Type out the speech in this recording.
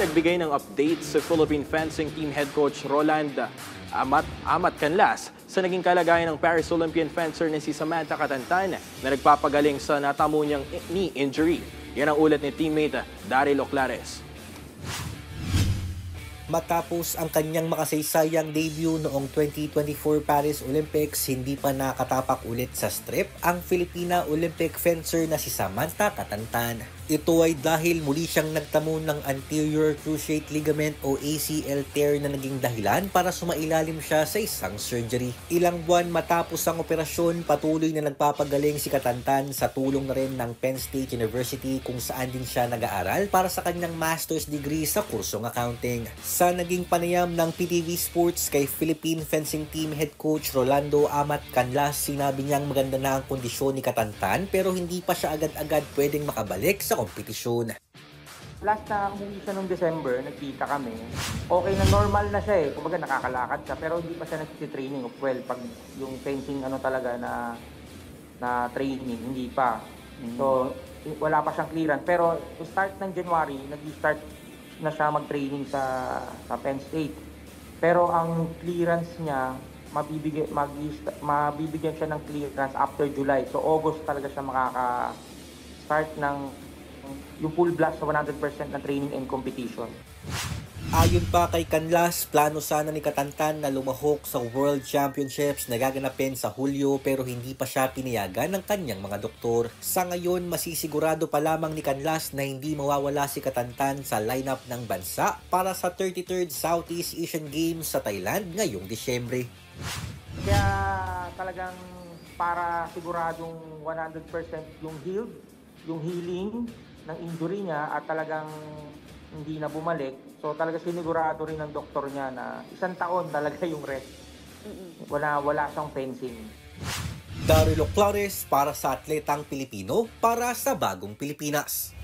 Nagbigay ng update sa Philippine fencing team head coach Roland Amat Canlas sa naging kalagayan ng Paris Olympian fencer na si Samantha Catantan na nagpapagaling sa natamo niyang knee injury. Yan ang ulat ni teammate Daryl Oclares. Matapos ang kanyang makasaysayang debut noong 2024 Paris Olympics, hindi pa nakatapak ulit sa strip ang Filipina Olympic fencer na si Samantha Catantan. Ito ay dahil muli siyang nagtamo ng anterior cruciate ligament o ACL tear na naging dahilan para sumailalim siya sa isang surgery. Ilang buwan matapos ang operasyon, patuloy na nagpapagaling si Catantan sa tulong na rin ng Penn State University kung saan din siya nag-aaral para sa kanyang master's degree sa kursong accounting. Sa naging panayam ng PTV Sports kay Philippine Fencing Team Head Coach Rolando Amat Canlas, sinabi niyang maganda na ang kondisyon ni Catantan pero hindi pa siya agad-agad pwedeng makabalik sa kompetisyon. Last na umuwi siya noong December, nagkita kami. Okay na, normal na siya eh. Kumbaga nakakalakad siya pero hindi pa siya nagsi-training. Well, pag yung fencing talaga na training, hindi pa. So, wala pa siyang clearance. Pero start ng January, nag-start na siya mag-training sa Penn State. Pero ang clearance niya, mabibigyan siya ng clearance after July. So, August talaga siya makaka-start ng yung full blast sa 100% na training and competition. Ayon pa kay Canlas, plano sana ni Catantan na lumahok sa World Championships na gaganapin sa Hulyo pero hindi pa siya pinayagan ng kanyang mga doktor. Sa ngayon, masisigurado pa lamang ni Canlas na hindi mawawala si Catantan sa lineup ng bansa para sa 33rd Southeast Asian Games sa Thailand ngayong Disyembre. Kaya talagang para siguradong 100% yung healing ng injury niya at talagang hindi na bumalik. So talaga sinigurado rin ng doktor niya na 1 taon talaga yung rest. Wala siyang fencing. Daryl Oclares para sa Atletang Pilipino para sa Bagong Pilipinas.